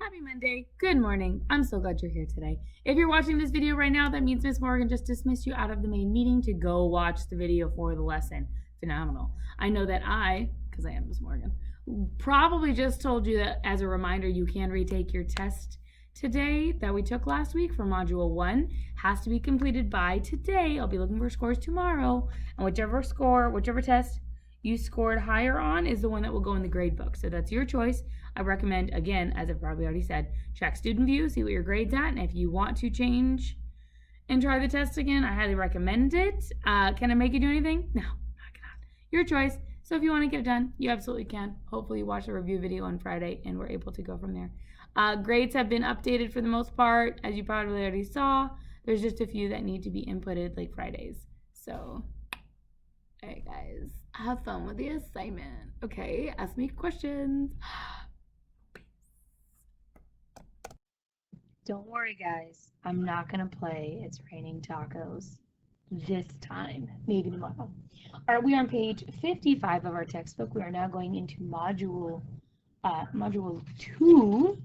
Happy Monday. Good morning. I'm so glad you're here today. If you're watching this video right now, that means Miss Morgan just dismissed you out of the main meeting to go watch the video for the lesson. Phenomenal. I know that because I am Miss Morgan, probably just told you that as a reminder, you can retake your test today that we took last week for Module 1. Has to be completed by today. I'll be looking for scores tomorrow. And whichever test you scored higher on is the one that will go in the grade book. So that's your choice. I recommend, again, as I've probably already said, check student view, see what your grade's at, and if you want to change and try the test again, I highly recommend it. Can I make you do anything? No, I cannot. Your choice. So if you want to get it done, you absolutely can. Hopefully you watch the review video on Friday and we're able to go from there. Grades have been updated for the most part, as you probably already saw. There's just a few that need to be inputted like Fridays. So, all right, guys, have fun with the assignment. Okay, ask me questions. Don't worry, guys. I'm not going to play It's Raining Tacos this time. Maybe tomorrow. All right, we are on page 55 of our textbook. We are now going into module 2.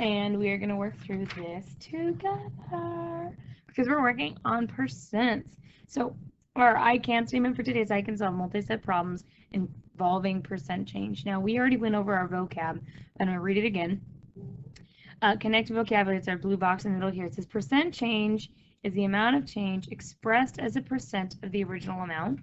And we are going to work through this together because we're working on percents. So our I can statement for today is I can solve multi-step problems involving percent change. Now, we already went over our vocab, and I'm going to read it again. Connect vocabulary, it's our blue box in the middle here. It says percent change is the amount of change expressed as a percent of the original amount.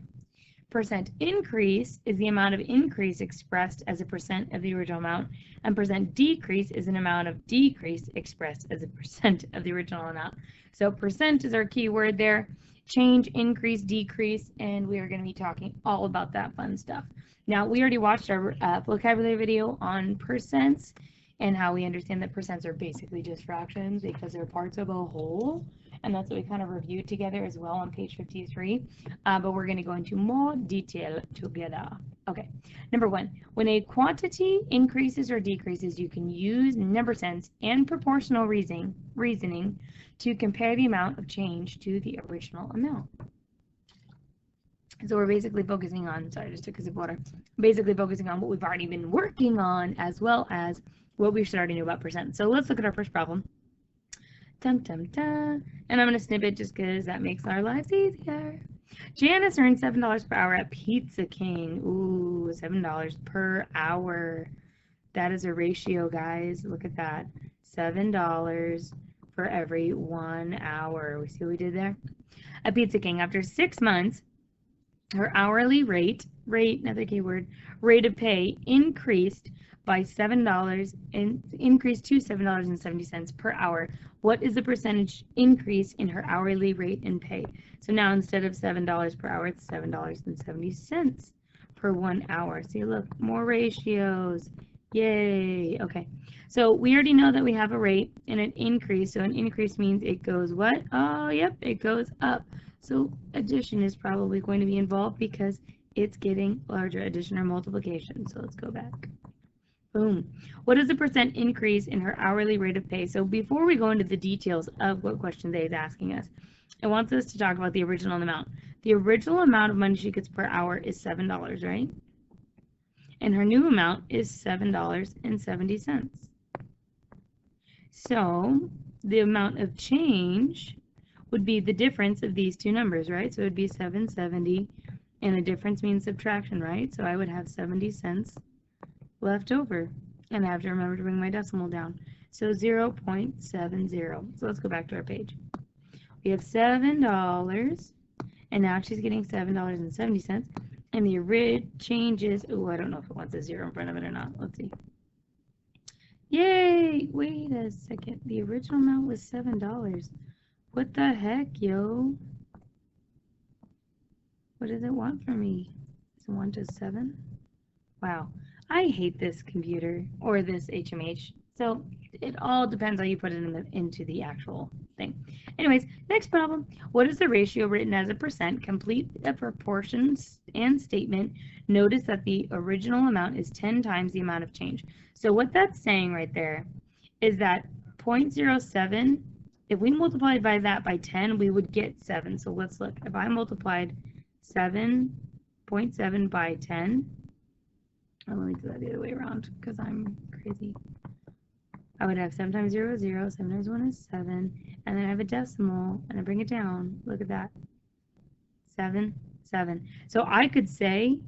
Percent increase is the amount of increase expressed as a percent of the original amount. And percent decrease is an amount of decrease expressed as a percent of the original amount. So percent is our key word there. Change, increase, decrease, and we are going to be talking all about that fun stuff. Now, we already watched our vocabulary video on percents and how we understand that percents are basically just fractions because they're parts of a whole, and that's what we kind of reviewed together as well on page 53, but we're going to go into more detail together. Okay, number 1, when a quantity increases or decreases, you can use number sense and proportional reasoning to compare the amount of change to the original amount. So we're basically focusing on, sorry, I just took a sip of water, basically focusing on what we've already been working on as well as what we should already know about percent. So let's look at our first problem. Dun, dun, dun. And I'm going to snip it just because that makes our lives easier. Janice earned $7 per hour at Pizza King. Ooh, $7 per hour. That is a ratio, guys. Look at that. $7 for every 1 hour. We see what we did there? At Pizza King, after 6 months, her hourly rate, another keyword, rate of pay increased by $7 and increased to $7.70 per hour. What is the percentage increase in her hourly rate and pay? So now instead of $7 per hour, it's $7.70 per 1 hour. See, look, more ratios. Yay. Okay. So we already know that we have a rate and an increase. So an increase means it goes what? Oh, yep, it goes up. So addition is probably going to be involved because it's getting larger, addition or multiplication. So let's go back. Boom. What is the percent increase in her hourly rate of pay? So before we go into the details of what question they is asking us, it wants us to talk about the original amount. The original amount of money she gets per hour is $7, right? And her new amount is $7.70. So the amount of change would be the difference of these two numbers, right? So it would be 770, and the difference means subtraction, right? So I would have 70 cents left over, and I have to remember to bring my decimal down. So 0.70. So let's go back to our page. We have $7, and now she's getting $7.70, and the rate changes. Oh, I don't know if it wants a 0 in front of it or not. Let's see. Yay! Wait a second. The original amount was $7. What the heck, yo? What does it want from me? Does it want a 7? Wow. I hate this computer or this HMH. So it all depends how you put it into the actual thing. Anyways, next problem. What is the ratio written as a percent? Complete the proportions and statement. Notice that the original amount is 10 times the amount of change. So what that's saying right there is that 0.07, if we multiplied by that by 10, we would get 7. So let's look. If I multiplied 7.7 by 10, let me do that the other way around because I'm crazy. I would have 7 times 0 is 0, 7 times 1 is 7, and then I have a decimal, and I bring it down. Look at that. 7, 7. So I could say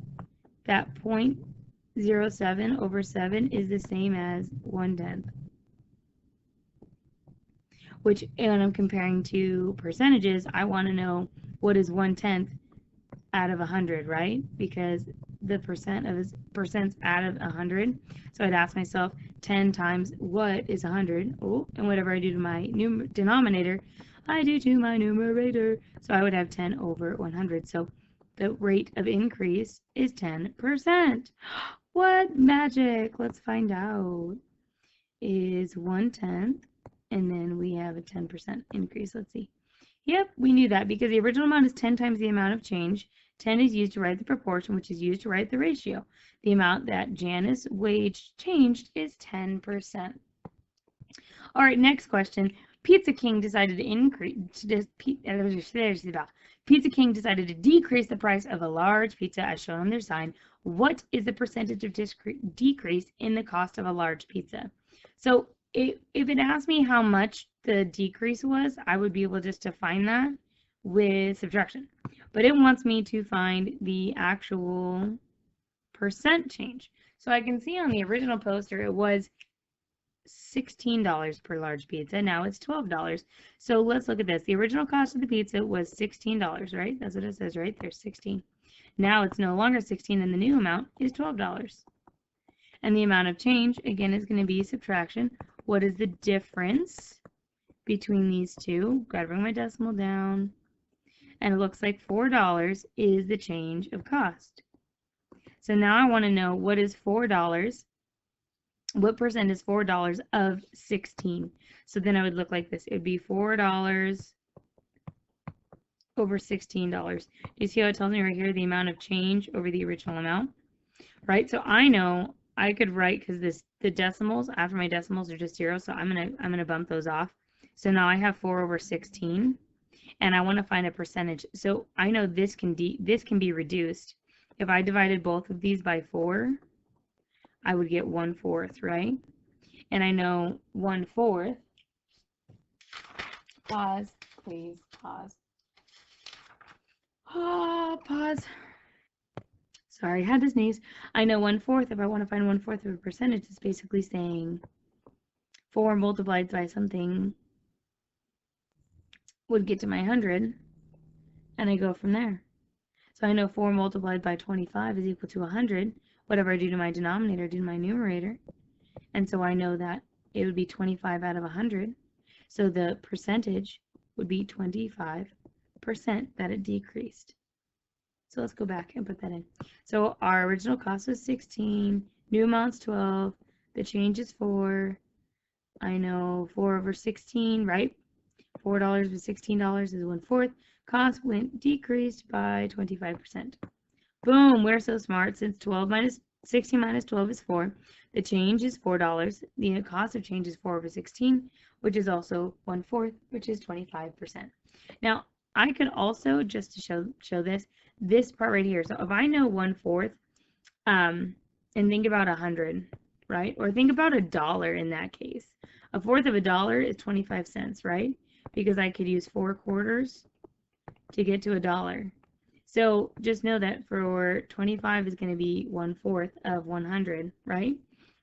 that 0.07 over 7 is the same as 1/10. Which, when I'm comparing to percentages, I want to know what is 1/10 out of 100, right? Because the percent's out of 100. So I'd ask myself 10 times what is 100? Oh, and whatever I do to my denominator, I do to my numerator. So I would have 10 over 100. So the rate of increase is 10%. What magic? Let's find out. Is 1/10, and then we have a 10% increase. Let's see. Yep, we knew that because the original amount is 10 times the amount of change. 10 is used to write the proportion, which is used to write the ratio. The amount that Janice's wage changed is 10%. All right, next question. Pizza King decided to Pizza King decided to decrease the price of a large pizza as shown on their sign. What is the percentage of decrease in the cost of a large pizza? So if it asked me how much the decrease was, I would be able just to find that with subtraction. But it wants me to find the actual percent change. So I can see on the original poster it was $16 per large pizza. Now it's $12. So let's look at this. The original cost of the pizza was $16, right? That's what it says right there, 16. Now it's no longer 16 and the new amount is $12. And the amount of change, again, is going to be subtraction. What is the difference between these two? Got to bring my decimal down. And it looks like $4 is the change of cost. So now I want to know what is $4. What percent is $4 of 16? So then I would look like this. It would be $4 over $16. You see how it tells me right here the amount of change over the original amount? Right? So I know I could write, because the decimals after my decimals are just 0, so I'm gonna bump those off. So now I have 4 over 16, and I want to find a percentage. So I know this can be reduced. If I divided both of these by 4, I would get 1/4, right? And I know 1/4. Pause, please, pause. Pause. Sorry, I had to sneeze. I know 1/4. If I want to find 1/4 of a percentage, it's basically saying 4 multiplied by something would get to my 100, and I go from there. So I know 4 multiplied by 25 is equal to 100. Whatever I do to my denominator, I do to my numerator. And so I know that it would be 25 out of 100. So the percentage would be 25% that it decreased. So let's go back and put that in. So our original cost was 16, new amount's 12, the change is 4. I know 4 over 16, right? $4 with $16 is 1/4. Cost decreased by 25%. Boom, we're so smart. Since 16 minus 12 is 4, the change is $4. The cost of change is 4 over 16, which is also 1/4, which is 25%. Now, I could also, just to show this part right here. So if I know 1/4, and think about 100, right? Or think about $1 in that case. 1/4 of $1 is 25 cents, right? Because I could use 4 quarters to get to $1. So just know that for 25 is going to be 1/4 of 100, right?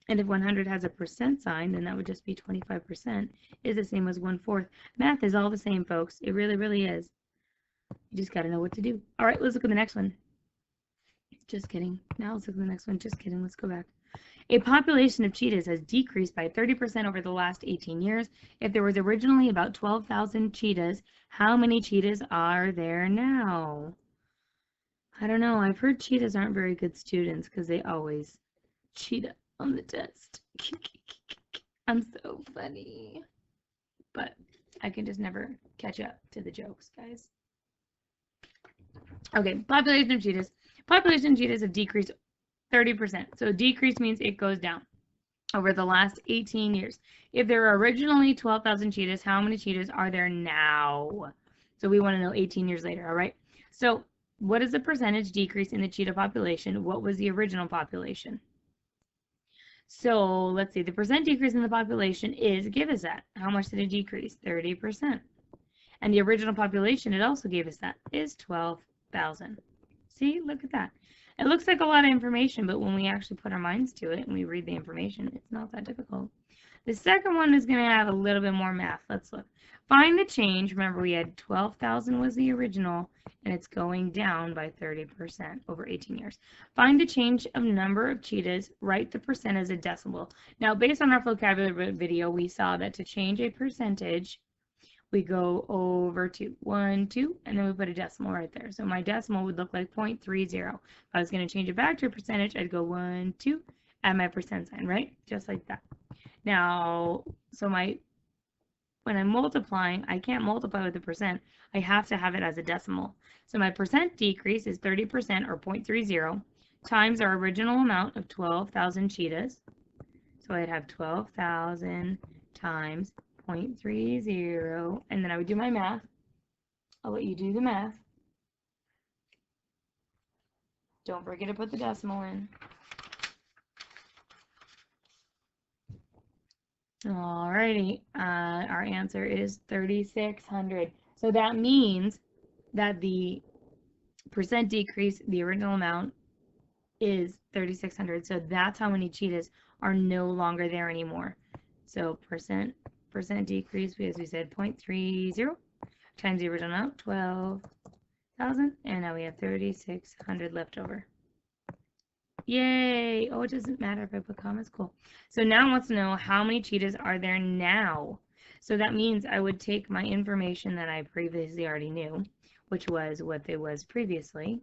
And if 100 has a percent sign, then that would just be 25% is the same as 1/4. Math is all the same, folks. It really, really is. You just got to know what to do. All right, let's look at the next one. Just kidding. Now let's look at the next one. Just kidding. Let's go back. A population of cheetahs has decreased by 30% over the last 18 years. If there was originally about 12,000 cheetahs, how many cheetahs are there now? I don't know. I've heard cheetahs aren't very good students because they always cheetah on the test. I'm so funny. But I can just never catch up to the jokes, guys. Okay, population of cheetahs. Population of cheetahs have decreased 30%. So decrease means it goes down over the last 18 years. If there were originally 12,000 cheetahs, how many cheetahs are there now? So we want to know 18 years later, all right? So what is the percentage decrease in the cheetah population? What was the original population? So let's see, the percent decrease in the population is, give us that. How much did it decrease? 30%. And the original population, it also gave us that, is 12,000. See, look at that. It looks like a lot of information, but when we actually put our minds to it and we read the information, it's not that difficult. The second one is going to have a little bit more math. Let's look. Find the change. Remember, we had 12,000 was the original, and it's going down by 30% over 18 years. Find the change of number of cheetahs. Write the percent as a decimal. Now, based on our vocabulary video, we saw that to change a percentage, we go over to 1, 2, and then we put a decimal right there. So my decimal would look like 0.30. If I was going to change it back to a percentage, I'd go 1, 2, add my percent sign, right? Just like that. Now, so when I'm multiplying, I can't multiply with a percent. I have to have it as a decimal. So my percent decrease is 30% or 0.30 times our original amount of 12,000 cheetahs. So I'd have 12,000 times 0.30, and then I would do my math. I'll let you do the math. Don't forget to put the decimal in. Alrighty, our answer is 3,600. So that means that the percent decrease, the original amount, is 3,600. So that's how many cheetahs are no longer there anymore. So percent decrease, as we said, 0.30 times the original amount, 12,000, and now we have 3,600 left over. Yay! Oh, it doesn't matter if I put commas. Cool. So now it wants to know how many cheetahs are there now. So that means I would take my information that I previously already knew, which was what it was previously,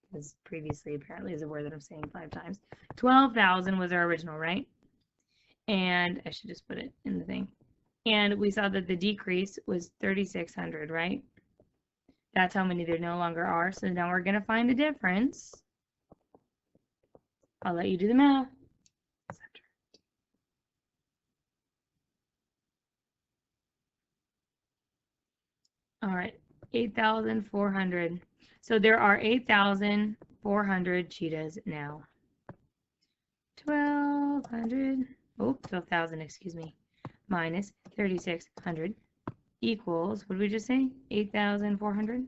because previously apparently is a word that I'm saying 5 times. 12,000 was our original, right? And I should just put it in the thing. And we saw that the decrease was 3,600, right? That's how many there no longer are. So now we're going to find the difference. I'll let you do the math. All right, 8,400. So there are 8,400 cheetahs now. 12,000, excuse me, minus 3,600 equals, what did we just say? 8,400.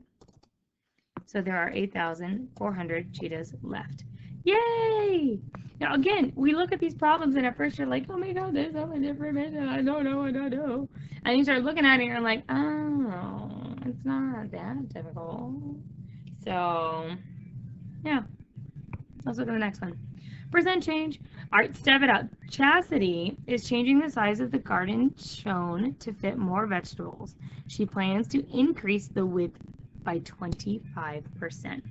So there are 8,400 cheetahs left. Yay! Now again, we look at these problems and at first you're like, oh my god, there's so much information, I don't know. And you start looking at it and you're like, oh, it's not that difficult. So, yeah. Let's look at the next one. Percent change. All right, step it out. Chastity is changing the size of the garden shown to fit more vegetables. She plans to increase the width by 25%.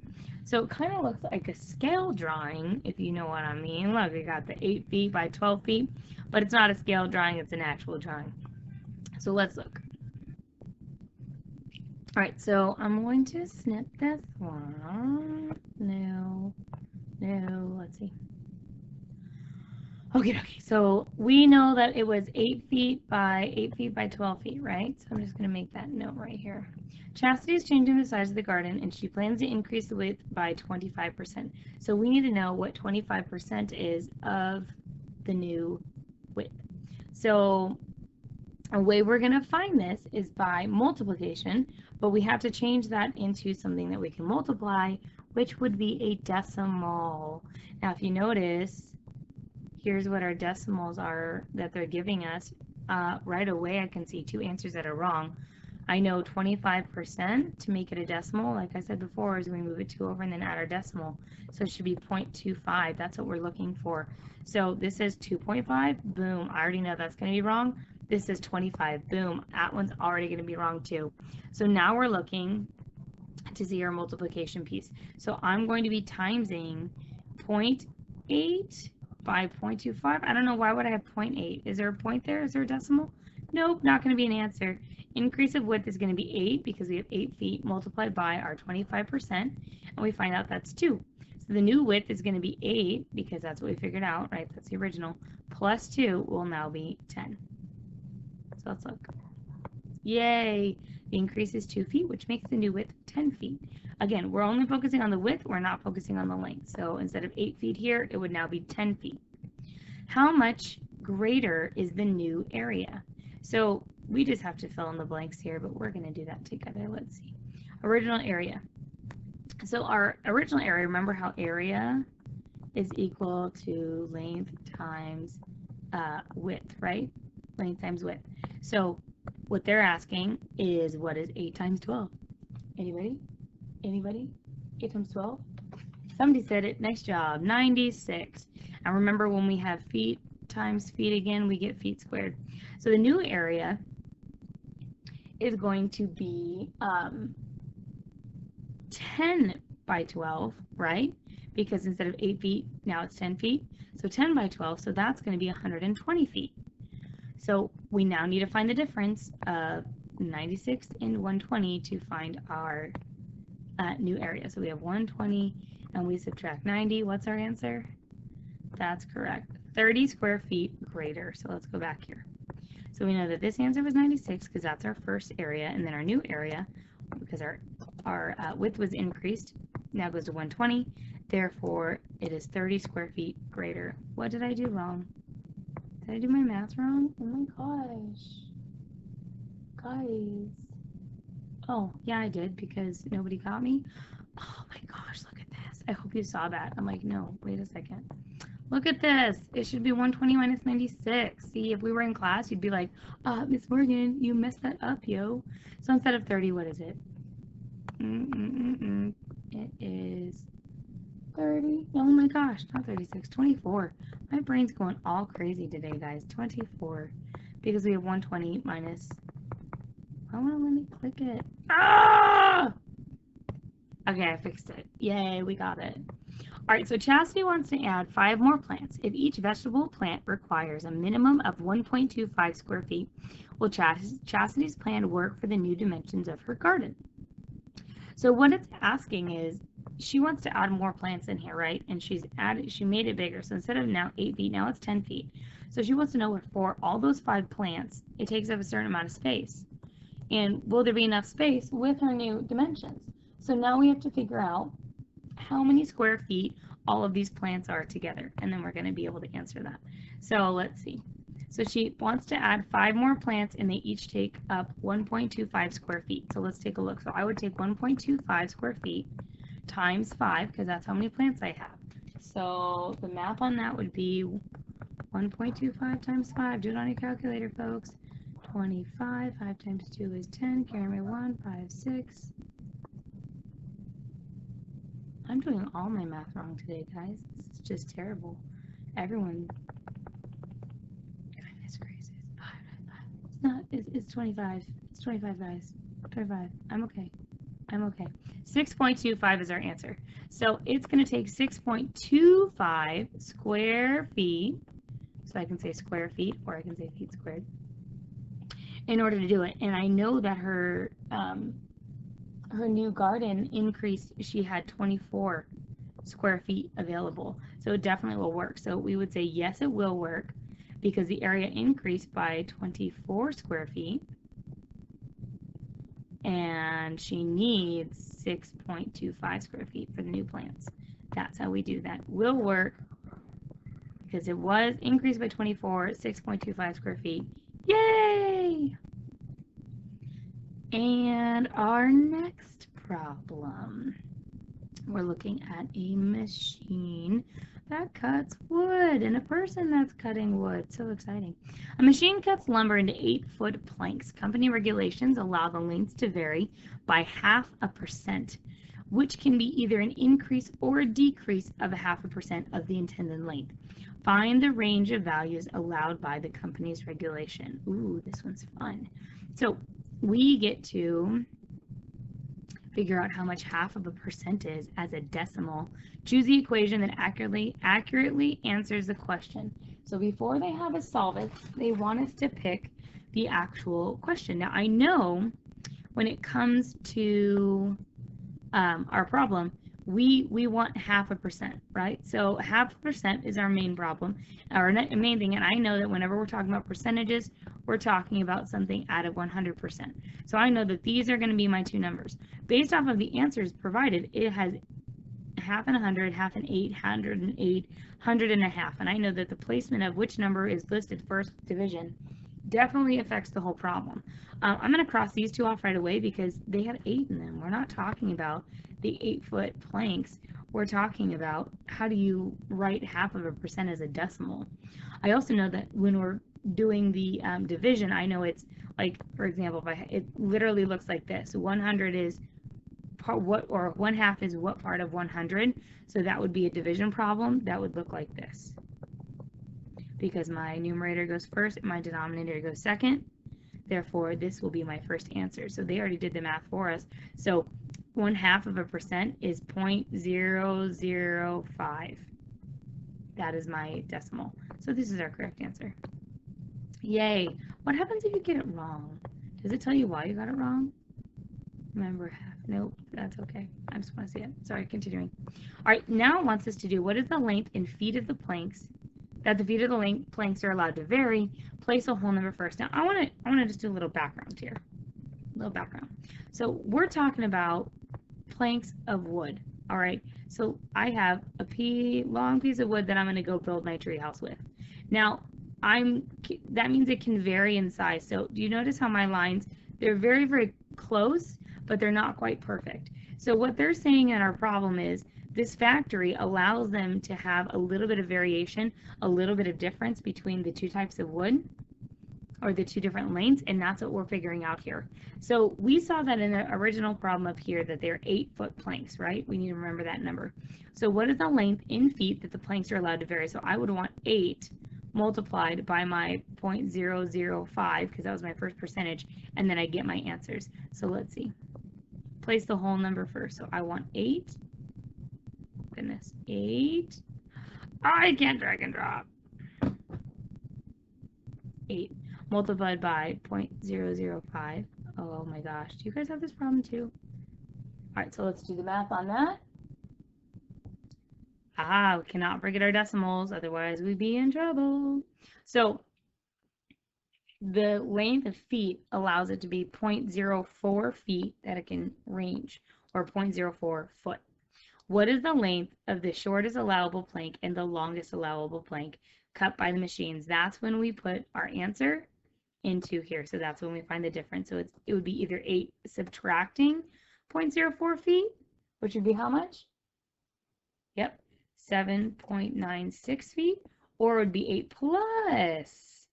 So it kind of looks like a scale drawing, if you know what I mean. Look, we got the 8 feet by 12 feet, but it's not a scale drawing, it's an actual drawing. So let's look. All right, so I'm going to snip this one. No, let's see. Okay, so we know that it was 8 feet by 12 feet, right? So I'm just going to make that note right here. Chastity is changing the size of the garden, and she plans to increase the width by 25%. So we need to know what 25% is of the new width. So a way we're going to find this is by multiplication, but we have to change that into something that we can multiply, which would be a decimal. Now, if you notice, here's what our decimals are that they're giving us. Right away, I can see 2 answers that are wrong. I know 25% to make it a decimal, like I said before, is we move it 2 over and then add our decimal. So it should be 0.25. That's what we're looking for. So this is 2.5. Boom. I already know that's going to be wrong. This is 25. Boom. That one's already going to be wrong too. So now we're looking to see our multiplication piece. So I'm going to be timesing 0.8 by 0.25. I don't know, why would I have 0.8? Is there a point there? Is there a decimal? Nope, not going to be an answer. Increase of width is going to be 8 because we have 8 feet multiplied by our 25%, and we find out that's 2. So the new width is going to be 8 because that's what we figured out, right? That's the original. Plus 2 will now be 10. So let's look. Yay! The increase is 2 feet, which makes the new width 10 feet. Again, we're only focusing on the width, we're not focusing on the length. So instead of 8 feet here, it would now be 10 feet. How much greater is the new area? So we just have to fill in the blanks here, but we're going to do that together. Let's see. Original area. So our original area, remember how area is equal to length times width, right? Length times width. So what they're asking is, what is 8 times 12? Anybody? Anybody? 8 times 12? Somebody said it. Nice job. 96. And remember, when we have feet times feet again, we get feet squared. So the new area is going to be 10 by 12, right? Because instead of 8 feet, now it's 10 feet. So 10 by 12, so that's going to be 120 feet. So we now need to find the difference of 96 and 120 to find our new area. So we have 120 and we subtract 90. What's our answer? That's correct. 30 square feet greater. So let's go back here. So we know that this answer was 96 because that's our first area, and then our new area, because our width was increased, now goes to 120. Therefore, it is 30 square feet greater. What did I do wrong? Did I do my math wrong? Oh my gosh. Guys. Oh, yeah, I did, because nobody got me. Oh my gosh, look at this. I hope you saw that. I'm like, no, wait a second. Look at this. It should be 120 minus 96. See, if we were in class, you'd be like, Miss Morgan, you messed that up, yo. So instead of 30, what is it? It is 30. Oh my gosh, not 36, 24. My brain's going all crazy today, guys. 24. Because we have 120 minus. Why won't it let me click it? Ah! Okay, I fixed it. Yay, we got it. All right, so Chastity wants to add 5 more plants. If each vegetable plant requires a minimum of 1.25 square feet, will Chastity's plan work for the new dimensions of her garden? So what it's asking is, she wants to add more plants in here, right? And she made it bigger. So instead of now 8 feet, now it's 10 feet. So she wants to know if for all those 5 plants, it takes up a certain amount of space. And will there be enough space with her new dimensions? So now we have to figure out how many square feet all of these plants are together, and then we're going to be able to answer that. So let's see. So she wants to add 5 more plants, and they each take up 1.25 square feet. So let's take a look. So I would take 1.25 square feet times 5, because that's how many plants I have. So the math on that would be 1.25 times 5. Do it on your calculator, folks. 25. 5 times 2 is 10. Carry my 1. 5, 6. I'm doing all my math wrong today, guys. It's just terrible. Everyone. Goodness gracious. It's not. It's 25. It's 25, guys. 25. I'm okay. I'm okay. 6.25 is our answer. So it's going to take 6.25 square feet. So I can say square feet, or I can say feet squared, in order to do it. And I know that her new garden increased. She had 24 square feet available. So it definitely will work. So we would say yes, it will work, because the area increased by 24 square feet. And she needs 6.25 square feet for the new plants. That's how we do that. Will work, because it was increased by 24, 6.25 square feet. Yay! And our next problem, we're looking at a machine that cuts wood and a person that's cutting wood. So exciting. A machine cuts lumber into 8-foot planks. Company regulations allow the lengths to vary by 0.5%, which can be either an increase or a decrease of 0.5% of the intended length. Find the range of values allowed by the company's regulation. Ooh, this one's fun. So we get to figure out how much 0.5% is as a decimal. Choose the equation that accurately answers the question. So before they have us solve it, they want us to pick the actual question. Now I know when it comes to our problem, we want 0.5%, right? So 0.5% is our main problem, our main thing, and I know that whenever we're talking about percentages, we're talking about something out of 100%. So I know that these are going to be my two numbers. Based off of the answers provided, it has half and 100, half and 8, 108, 100 and a half. And I know that the placement of which number is listed first division definitely affects the whole problem. I'm going to cross these two off right away because they have 8 in them. We're not talking about the 8-foot planks. We're talking about how do you write half of a percent as a decimal. I also know that when we're doing the division, I know it's like, for example, it literally looks like this. 100 is what, or 1/2 is what part of 100. So that would be a division problem. That would look like this. Because my numerator goes first and my denominator goes second. Therefore, this will be my first answer. So they already did the math for us. So 1/2 of a percent is 0.005. That is my decimal. So this is our correct answer. Yay. What happens if you get it wrong? Does it tell you why you got it wrong? Remember half. Nope, that's okay. I just want to see it. Sorry, continuing. All right, now it wants us to do what is the length in feet of the planks, that the feet of the planks are allowed to vary. Place a whole number first. Now, I want to just do a little background here. A little background. So we're talking about planks of wood. All right. So I have a long piece of wood that I'm going to go build my tree house with. Now, that means it can vary in size. So do you notice how my lines, they're very, very close, but they're not quite perfect. So what they're saying in our problem is this factory allows them to have a little bit of variation, a little bit of difference between the two types of wood, or the two different lengths, and that's what we're figuring out here. So we saw that in the original problem up here that they're 8-foot planks, right? We need to remember that number. So what is the length in feet that the planks are allowed to vary? So I would want 8 multiplied by my 0.005, because that was my first percentage, and then I get my answers. So let's see. Place the whole number first. So I want 8. Goodness, 8. I can't drag and drop. 8 multiplied by 0.005. Oh my gosh, do you guys have this problem too? All right, so let's do the math on that. We cannot forget our decimals, otherwise we'd be in trouble. So the length of feet allows it to be 0.04 feet that it can range, or 0.04 foot. What is the length of the shortest allowable plank and the longest allowable plank cut by the machines? That's when we put our answer into here. So that's when we find the difference. So it would be either 8 subtracting 0.04 feet, which would be how much? Yep, 7.96 feet, or it would be 8 plus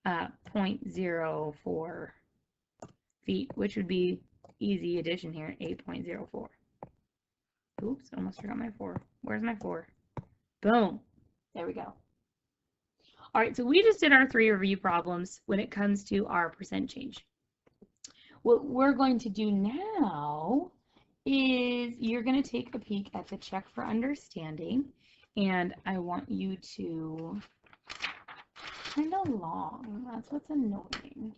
0.04 feet, which would be easy addition here, 8.04. Oops, I almost forgot my 4. Where's my 4? Boom. There we go. All right, so we just did our 3 review problems when it comes to our percent change. What we're going to do now is you're going to take a peek at the check for understanding, and I want you to kind of long. That's what's annoying.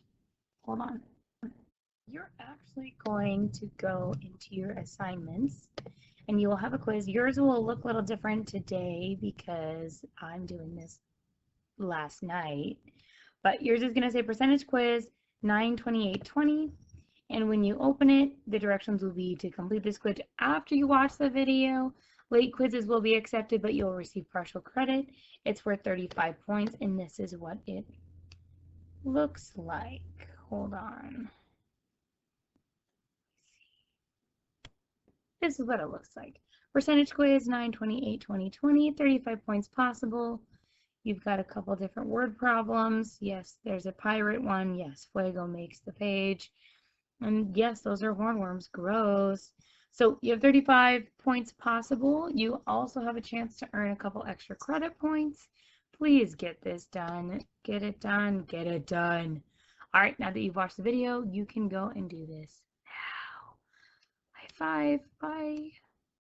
Hold on. You're actually going to go into your assignments, and you will have a quiz. Yours will look a little different today because I'm doing this last night, but yours is going to say percentage quiz 92820, and when you open it, the directions will be to complete this quiz after you watch the video. Late quizzes will be accepted, but you'll receive partial credit. It's worth 35 points, and this is what it looks like. Hold on. This is what it looks like. Percentage quiz 9282020, 35 points possible. You've got a couple different word problems. Yes, there's a pirate one. Yes, fuego makes the page. And yes, those are hornworms. Gross. So you have 35 points possible. You also have a chance to earn a couple extra credit points. Please get this done. Get it done. Get it done. All right, now that you've watched the video, you can go and do this now. High five. Bye.